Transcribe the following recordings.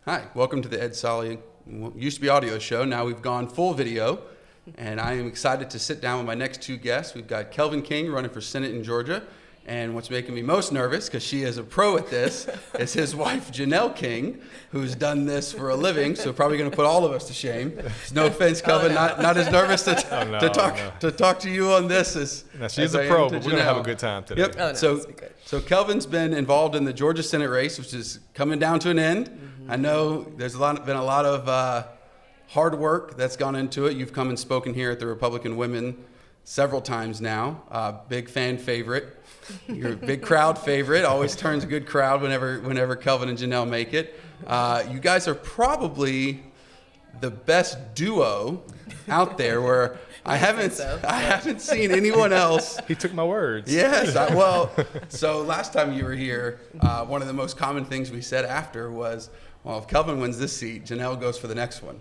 Hi, welcome to the Ed Solly, used to be audio show, now we've gone full video, and I am excited to sit down with my next two guests. We've got Kelvin King running for Senate in Georgia, and what's making me most nervous, because she is a pro at this, is his wife Janelle King, who's done this for a living, so probably going to put all of us to shame. No offense, Kelvin, not as nervous to talk to you on this as she's as a pro, but we're going to have a good time today. Yep. Oh, no, So Kelvin's been involved in the Georgia Senate race, which is coming down to an end. I know there's been a lot of hard work that's gone into it. You've come and spoken here at the Republican Women several times now. Big fan favorite. You're a big crowd favorite. Always turns a good crowd whenever Kelvin and Janelle make it. You guys are probably the best duo out there where I haven't seen anyone else. He took my words. Yes. So last time you were here, one of the most common things we said after was, well, if Kelvin wins this seat, Janelle goes for the next one.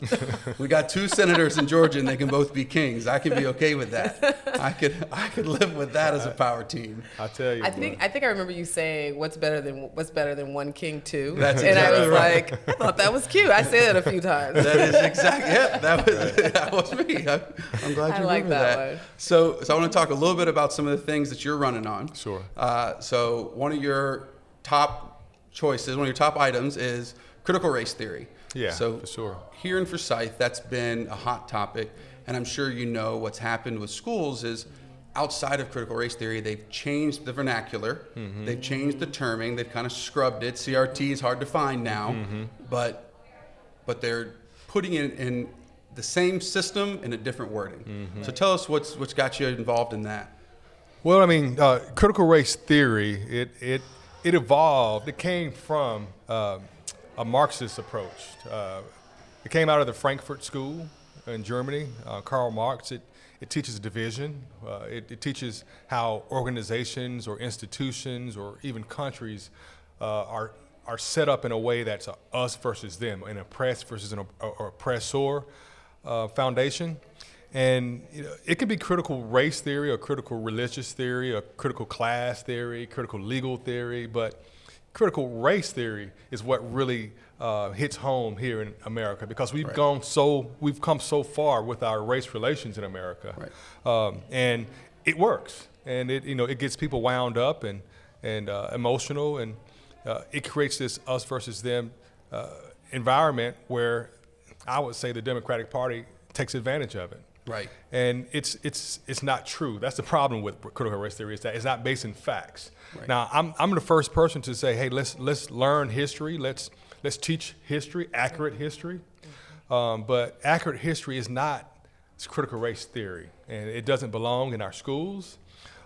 We got two senators in Georgia, and they can both be kings. I can be okay with that. I could live with that as a power team. I tell you. I think I remember you saying, "What's better than one king too?" That's and exactly I was right. like, I thought that was cute. I said it a few times. That is exactly. Yeah, that was me. I'm glad you like remember that that. one. So I want to talk a little bit about some of the things that you're running on. Sure. So one of your top choices, one of your top items is critical race theory. Yeah, so for sure. Here in Forsyth, that's been a hot topic, and I'm sure you know what's happened with schools is outside of critical race theory, they've changed the vernacular, they've changed the terming, they've kind of scrubbed it. CRT is hard to find now, but they're putting it in the same system in a different wording. So tell us what's got you involved in that. Well, I mean, critical race theory, it evolved. It came from a Marxist approach. It came out of the Frankfurt School in Germany. Karl Marx. It teaches division. It teaches how organizations or institutions or even countries are set up in a way that's a us versus them, an oppressed versus an oppressor foundation. And it could be critical race theory or critical religious theory or critical class theory, critical legal theory, but critical race theory is what really hits home here in America because we've come so far with our race relations in America, and it works, and it gets people wound up and emotional, and it creates this us versus them environment where I would say the Democratic Party takes advantage of it. Right. And it's not true. That's the problem with critical race theory, is that it's not based in facts. Right. Now, I'm the first person to say, hey, let's learn history. Let's teach history, accurate history. But accurate history is not critical race theory, and it doesn't belong in our schools,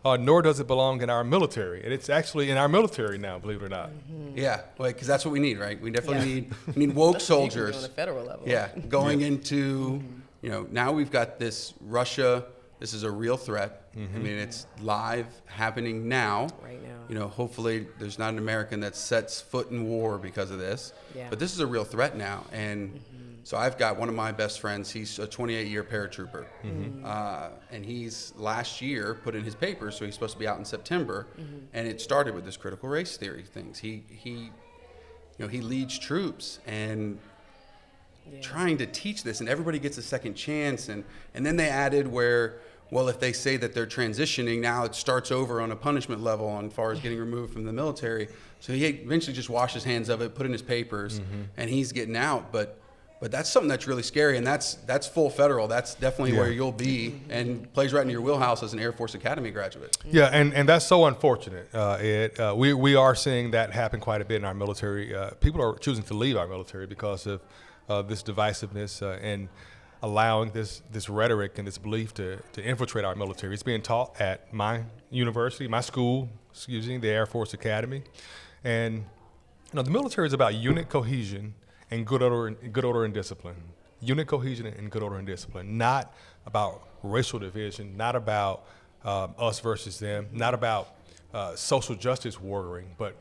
nor does it belong in our military. And it's actually in our military now, believe it or not. Yeah, because that's what we need, right? We definitely need woke soldiers. On a federal level. Yeah, going into. Now we've got this Russia. This is a real threat. I mean, it's live, happening now. Right now. Hopefully there's not an American that sets foot in war because of this. Yeah. But this is a real threat now. And so I've got one of my best friends. He's a 28-year paratrooper. And he's last year put in his papers, so he's supposed to be out in September. And it started with this critical race theory things. He leads troops and trying to teach this, and everybody gets a second chance, and then they added where, well, if they say that they're transitioning, now it starts over on a punishment level on far as getting removed from the military. So he eventually just washed his hands of it, put in his papers, and he's getting out. But that's something that's really scary, and that's full federal. That's definitely where you'll be, and plays right into your wheelhouse as an Air Force Academy graduate. Yeah, and that's so unfortunate, Ed. We are seeing that happen quite a bit in our military. People are choosing to leave our military because of this divisiveness and allowing this rhetoric and this belief to infiltrate our military. It's being taught at my university, my school, the Air Force Academy. And the military is about unit cohesion and good order and discipline. Unit cohesion and good order and discipline, not about racial division, not about us versus them, not about social justice warring, but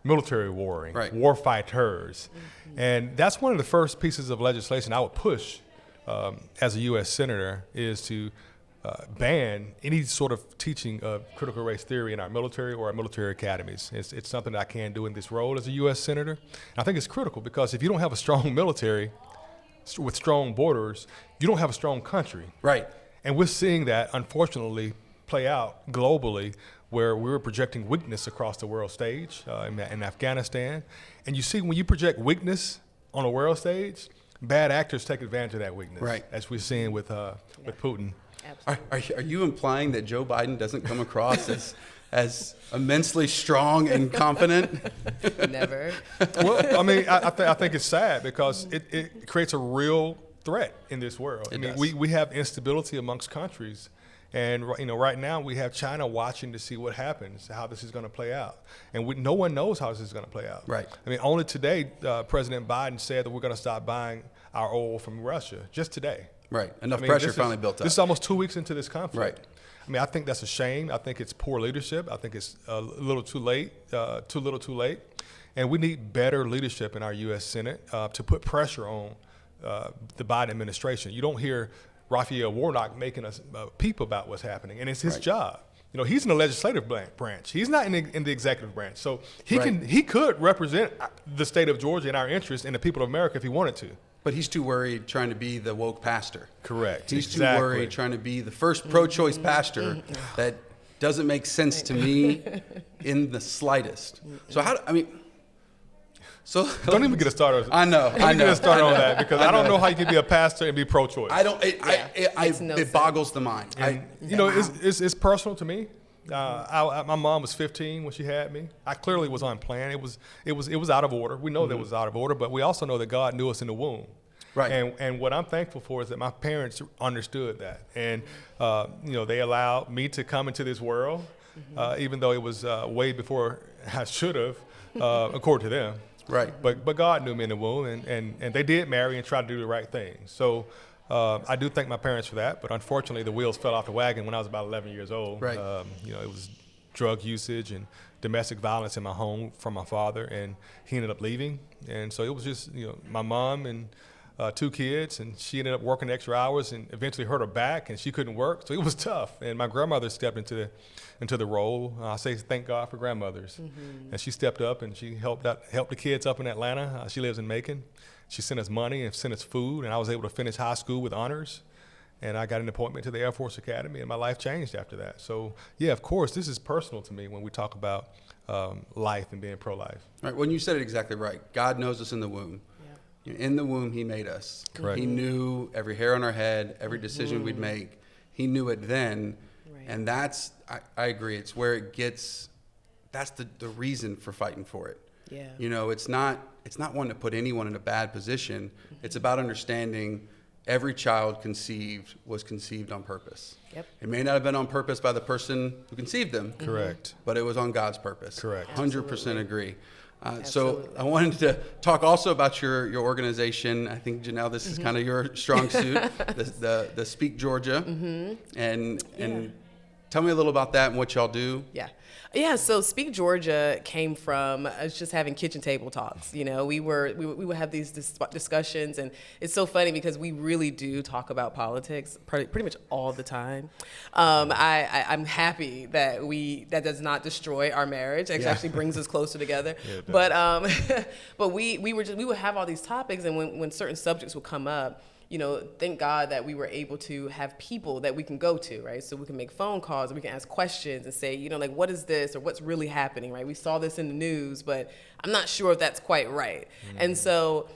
military warring, war fighters. And that's one of the first pieces of legislation I would push as a U.S. Senator, is to ban any sort of teaching of critical race theory in our military or our military academies. It's something that I can do in this role as a U.S. Senator. And I think it's critical because if you don't have a strong military with strong borders, you don't have a strong country. Right. And we're seeing that, unfortunately, play out globally, where we're projecting weakness across the world stage in Afghanistan. And you see, when you project weakness on a world stage, bad actors take advantage of that weakness, right, as we're seeing with Putin. Are you implying that Joe Biden doesn't come across as immensely strong and confident? Never. Well, I mean, I think it's sad because it creates a real threat in this world. I mean, we have instability amongst countries. And right now we have China watching to see what happens, how this is going to play out, and no one knows how this is going to play out. Right. I mean, only today President Biden said that we're going to stop buying our oil from Russia. Just today. Right. Enough pressure finally built up. This is almost 2 weeks into this conflict. Right. I mean, I think that's a shame. I think it's poor leadership. I think it's a little too late, too little, too late, and we need better leadership in our U.S. Senate to put pressure on the Biden administration. You don't hear Raphael Warnock making us peep about what's happening, and it's his job. He's in the legislative branch. He's not in the executive branch, so he could represent the state of Georgia and our interests and the people of America if he wanted to. But he's too worried trying to be the woke pastor. Correct. He's too worried trying to be the first pro-choice pastor that doesn't make sense to me in the slightest. So don't even get us started. I know. Get us started on that because I don't know how you can be a pastor and be pro-choice. It boggles the mind. It's personal to me. My mom was 15 when she had me. I clearly was unplanned. It was out of order. We know that it was out of order, but we also know that God knew us in the womb. Right. And what I'm thankful for is that my parents understood that, and they allowed me to come into this world, even though it was way before I should have, according to them. Right. But God knew me in the womb, and they did marry and try to do the right thing. So I do thank my parents for that, but unfortunately the wheels fell off the wagon when I was about 11 years old. Right. It was drug usage and domestic violence in my home from my father, and he ended up leaving. And so it was just my mom and 2 kids, and she ended up working extra hours and eventually hurt her back, and she couldn't work. So it was tough. And my grandmother stepped into the role. I say thank God for grandmothers. And she stepped up and she helped the kids up in Atlanta. She lives in Macon. She sent us money and sent us food, and I was able to finish high school with honors. And I got an appointment to the Air Force Academy, and my life changed after that. So yeah, of course, this is personal to me when we talk about life and being pro-life. Right. When you said it exactly right. God knows us in the womb. In the womb, he made us. Correct. He knew every hair on our head, every decision we'd make. He knew it then. Right. And that's, I agree, it's where it gets, that's the reason for fighting for it. Yeah. It's not one to put anyone in a bad position. It's about understanding every child was conceived on purpose. Yep. It may not have been on purpose by the person who conceived them. Correct. But it was on God's purpose. Correct. 100% agree. So I wanted to talk also about your organization. I think, Janelle, this is kind of your strong suit, the Speak Georgia. And tell me a little about that and what y'all do. Yeah, so Speak Georgia came from us just having kitchen table talks. We would have these discussions, and it's so funny because we really do talk about politics pretty much all the time. I'm happy that that does not destroy our marriage. It actually brings us closer together. But we would have all these topics, and when certain subjects would come up, thank God that we were able to have people that we can go to, right? So we can make phone calls, and we can ask questions and say, what is this, or what's really happening, right? We saw this in the news, but I'm not sure if that's quite right. And so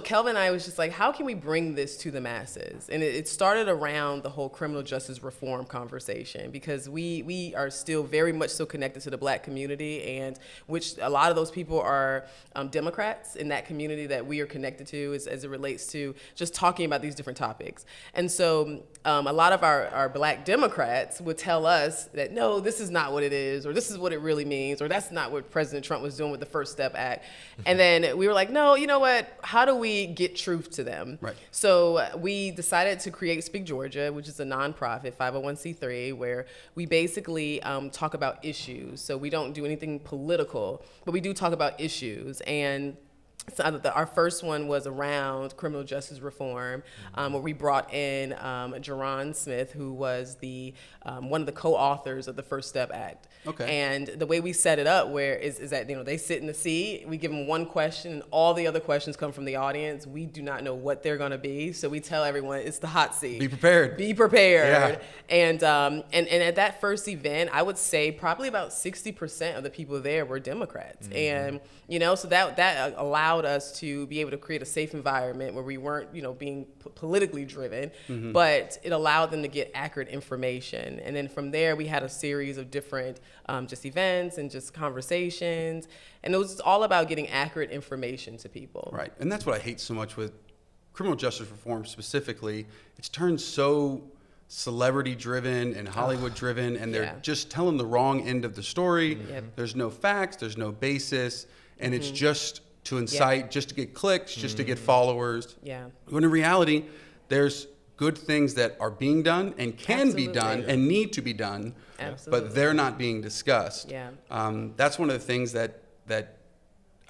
Kelvin and I was just like, how can we bring this to the masses? And it started around the whole criminal justice reform conversation, because we are still very much so connected to the Black community, and which a lot of those people are Democrats in that community that we are connected to as it relates to just talking about these different topics. And so a lot of our Black Democrats would tell us that, no, this is not what it is, or this is what it really means, or that's not what President Trump was doing with the First Step Act. And then we were like, no, you know what? How do we get truth to them? Right. So we decided to create Speak Georgia, which is a nonprofit 501c3, where we basically talk about issues. So we don't do anything political, but we do talk about issues. And So our first one was around criminal justice reform, where we brought in Jerron Smith, who was the one of the co-authors of the First Step Act. Okay. And the way we set it up is that they sit in the seat, we give them one question, and all the other questions come from the audience. We do not know what they're going to be, so we tell everyone it's the hot seat. Be prepared. Be prepared. Yeah. And at that first event, I would say probably about 60% of the people there were Democrats, and so that allowed us to be able to create a safe environment where we weren't being politically driven, but it allowed them to get accurate information. And then from there, we had a series of different just events and just conversations, and it was all about getting accurate information to people. Right, and that's what I hate so much with criminal justice reform specifically. It's turned so celebrity driven and Hollywood driven, and they're just telling the wrong end of the story. There's no facts, there's no basis, and it's just to incite, just to get clicks, just to get followers. When in reality, there's good things that are being done and can be done and need to be done, but they're not being discussed. That's one of the things that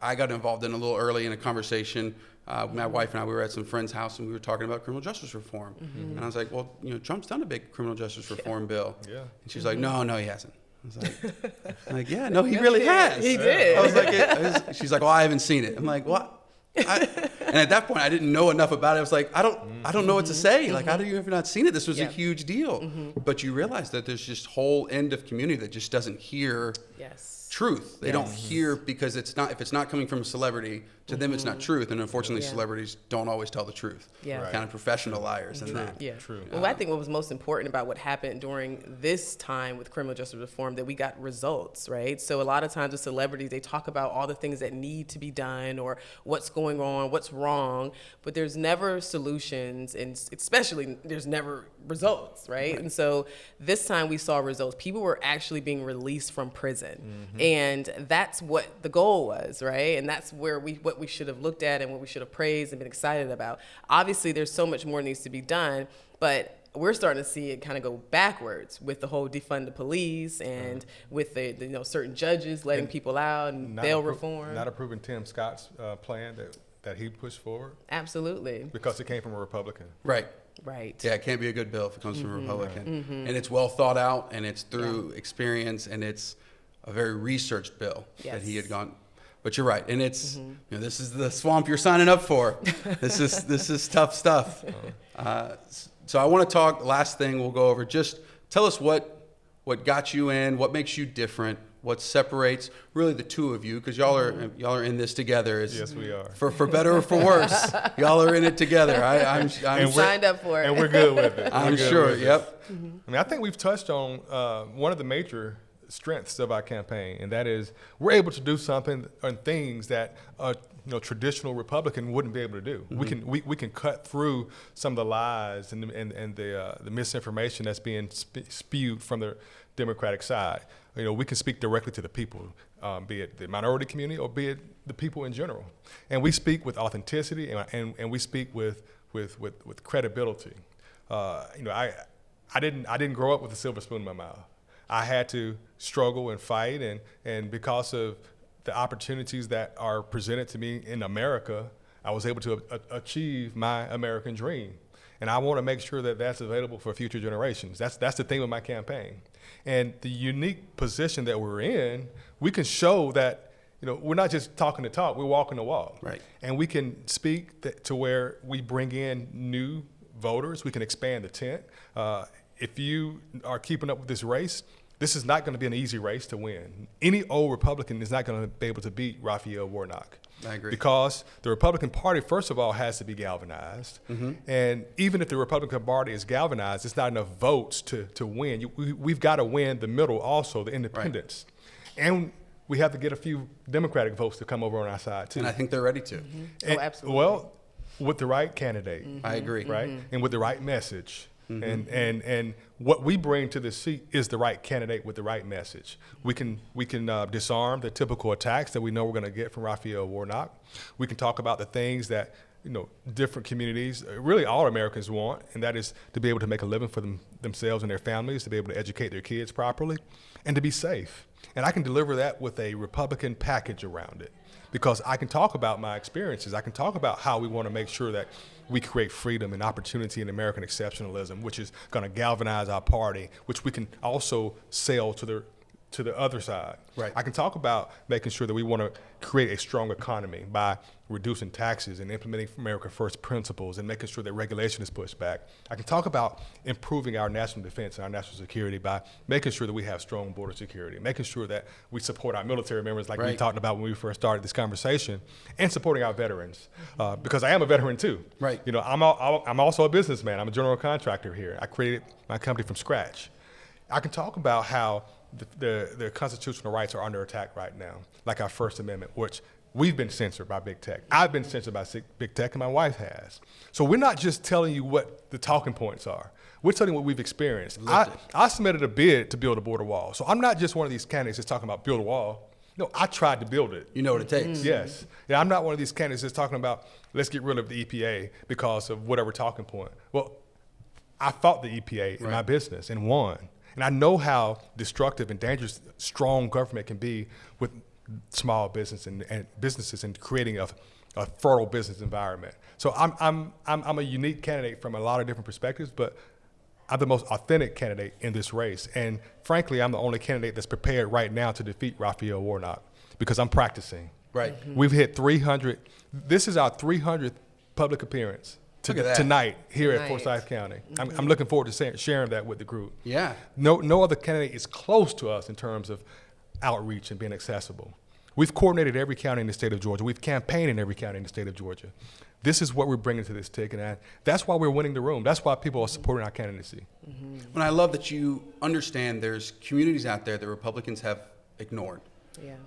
I got involved in a little early in a conversation. My wife and I, we were at some friend's house and we were talking about criminal justice reform. And I was like, well, Trump's done a big criminal justice reform bill. And she's like, no, he hasn't. I was like, yeah, no, he really has. He did. I was like, she's like, well, I haven't seen it. I'm like, what? And at that point, I didn't know enough about it. I was like, I don't know what to say. Like, how do you have not seen it? This was a huge deal. But you realize that there's just whole end of community that just doesn't hear truth. They don't hear, because if it's not coming from a celebrity, to them it's not truth. And unfortunately, celebrities don't always tell the truth. They're kind of professional liars in that. True. Well, I think what was most important about what happened during this time with criminal justice reform, that we got results, right? So a lot of times with celebrities, they talk about all the things that need to be done or what's going on, what's wrong, but there's never solutions, and especially there's never results, right? And so this time we saw results. People were actually being released from prison. And that's what the goal was, right? And that's where what we should have looked at and what we should have praised and been excited about. Obviously, there's so much more needs to be done, but we're starting to see it kind of go backwards with the whole defund the police and with the certain judges letting people out and bail reform. Not approving Tim Scott's plan that he pushed forward. Absolutely. Because it came from a Republican. Right. Yeah, it can't be a good bill if it comes from a Republican. And it's well thought out, and it's through experience, and it's a very researched bill that he had gone. But you're right, and it's this is the swamp you're signing up for. This is tough stuff. So I want to talk. Last thing we'll go over. Just tell us what got you in, what makes you different, what separates really the two of you, because y'all are in this together. Yes, we are. For better or for worse, y'all are in it together. I'm signed up for it, and we're good with it. I'm sure. Yep. I mean, I think we've touched on one of the major strengths of our campaign, and that is we're able to do something and things that traditional Republican wouldn't be able to do. We can cut through some of the lies and the misinformation that's being spewed from the Democratic side. We can speak directly to the people, be it the minority community or be it the people in general, and we speak with authenticity and we speak with credibility. I didn't grow up with a silver spoon in my mouth. I had to struggle and fight, and because of the opportunities that are presented to me in America, I was able to achieve my American dream. And I want to make sure that that's available for future generations. That's the theme of my campaign. And the unique position that we're in, we can show that we're not just talking the talk, we're walking the walk. Right. And we can speak to where we bring in new voters, we can expand the tent. If you are keeping up with this race, this is not going to be an easy race to win. Any old Republican is not going to be able to beat Raphael Warnock. I agree. Because the Republican Party, first of all, has to be galvanized. And even if the Republican Party is galvanized, it's not enough votes to win. We've got to win the middle also, the independents. Right. And we have to get a few Democratic votes to come over on our side, too. And I think they're ready to. Oh, absolutely. Well, with the right candidate. I agree. Right? And with the right message. And what we bring to this seat is the right candidate with the right message. We can disarm the typical attacks that we know we're going to get from Raphael Warnock. We can talk about the things that different communities, really all Americans want, and that is to be able to make a living for themselves and their families, to be able to educate their kids properly, and to be safe. And I can deliver that with a Republican package around it. because I can talk about my experiences. I can talk about how we want to make sure that we create freedom and opportunity and American exceptionalism, which is going to galvanize our party, which we can also sell to the other side. Right. I can talk about making sure that we want to create a strong economy by reducing taxes and implementing America First principles and making sure that regulation is pushed back. I can talk about improving our national defense and our national security by making sure that we have strong border security, making sure that we support our military members like we talked about when we first started this conversation, and supporting our veterans, because I am a veteran too. Right. You know, I'm also a businessman. I'm a general contractor here. I created my company from scratch. I can talk about how the constitutional rights are under attack right now, like our First Amendment, which we've been censored by big tech. I've been censored by big tech, and my wife has. So we're not just telling you what the talking points are. We're telling you what we've experienced. I submitted a bid to build a border wall. So I'm not just one of these candidates that's talking about build a wall. No, I tried to build it. You know what it takes. Yes. Yeah, I'm not one of these candidates that's talking about let's get rid of the EPA because of whatever talking point. Well, I fought the EPA in my business and won. And I know how destructive and dangerous strong government can be with small business and businesses and creating a fertile business environment. So I'm a unique candidate from a lot of different perspectives, but I'm the most authentic candidate in this race. And frankly, I'm the only candidate that's prepared right now to defeat Raphael Warnock because I'm practicing. Right. Mm-hmm. We've hit 300. This is our 300th public appearance tonight here at Forsyth County. Mm-hmm. I'm looking forward to sharing that with the group. Yeah. No other candidate is close to us in terms of outreach and being accessible. We've coordinated every county in the state of Georgia. We've campaigned in every county in the state of Georgia. This is what we're bringing to this ticket, and that's why we're winning the room. That's why people are supporting our candidacy. Mm-hmm. And I love that you understand there's communities out there that Republicans have ignored,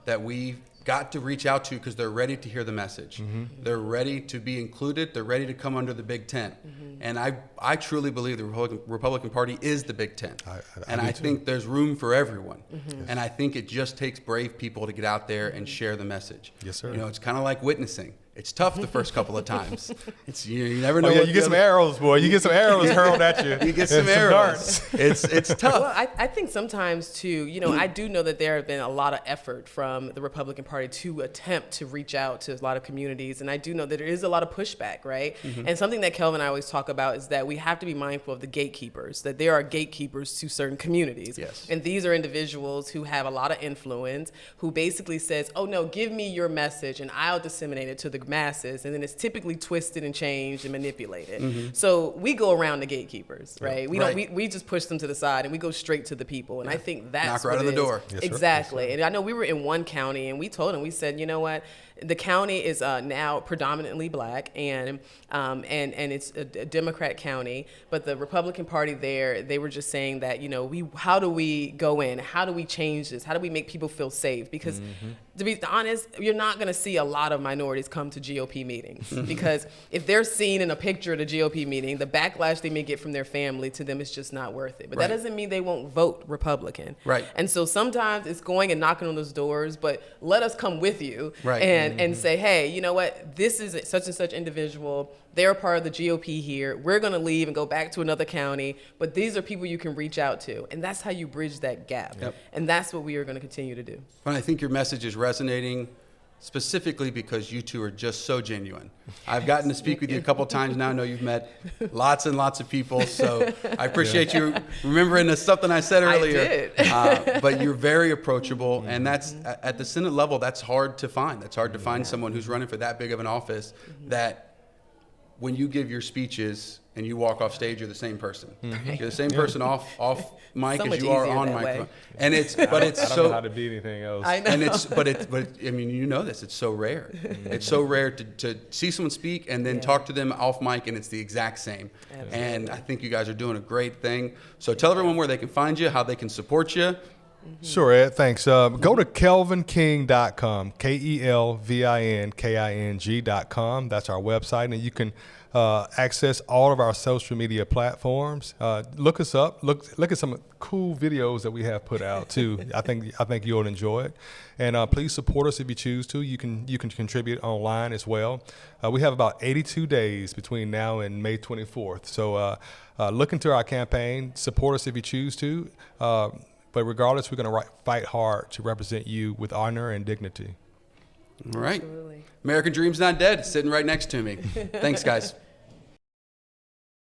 that we've got to reach out to because they're ready to hear the message. Mm-hmm. They're ready to be included. They're ready to come under the Big Tent. Mm-hmm. And I truly believe the Republican Party is the Big Tent. I think there's room for everyone. Mm-hmm. And I think it just takes brave people to get out there and share the message. Yes, sir. You know, it's kind of like witnessing. It's tough the first couple of times. It's you never know. You get some arrows, boy. You get some arrows hurled at you. You get some arrows. It's tough. Well, I think sometimes too. You know, I do know that there have been a lot of effort from the Republican Party to attempt to reach out to a lot of communities, and I do know that there is a lot of pushback, right? Mm-hmm. And something that Kelvin and I always talk about is that we have to be mindful of the gatekeepers. That there are gatekeepers to certain communities. Yes. And these are individuals who have a lot of influence, who basically says, "Oh no, give me your message, and I'll disseminate it to the masses," and then it's typically twisted and changed and manipulated. Mm-hmm. So we go around the gatekeepers, right? We just push them to the side and we go straight to the people. And I think that's knock right on the door. Yes, exactly. Yes, and I know we were in one county and we told them, we said, you know what? The county is now predominantly black, and it's a Democrat county. But the Republican Party there, they were just saying that, you know, how do we go in? How do we change this? How do we make people feel safe? Because to be honest, you're not going to see a lot of minorities come to GOP meetings because if they're seen in a picture at a GOP meeting, the backlash they may get from their family to them is just not worth it. But that doesn't mean they won't vote Republican. Right. And so sometimes it's going and knocking on those doors, but let us come with you. Right. And say, hey, you know what? This is such and such individual. They're a part of the GOP here. We're going to leave and go back to another county, but these are people you can reach out to. And that's how you bridge that gap. Yep. And that's what we are going to continue to do. And I think your message is resonating specifically because you two are just so genuine. I've gotten to speak with you a couple times now. I know you've met lots and lots of people, so I appreciate you remembering something I said earlier. I did. But you're very approachable, and that's at the Senate level, that's hard to find. That's hard to find someone who's running for that big of an office that when you give your speeches and you walk off stage, you're the same person. You're the same person off mic So as you are on microphone. And I don't know how to be anything else. I know. And but I mean, you know this. It's so rare. It's so rare to see someone speak and then talk to them off mic, and it's the exact same. Absolutely. And I think you guys are doing a great thing. So tell everyone where they can find you, how they can support you. Sure, Ed. Thanks. Go to kelvinking.com, KelvinKing.com. That's our website, and you can access all of our social media platforms. Look us up. Look at some cool videos that we have put out too. I think you'll enjoy it. And please support us if you choose to. You can contribute online as well. We have about 82 days between now and May 24th. So look into our campaign. Support us if you choose to. But regardless, we're going to fight hard to represent you with honor and dignity. All right. Absolutely. American Dream's not dead. It's sitting right next to me. Thanks, guys.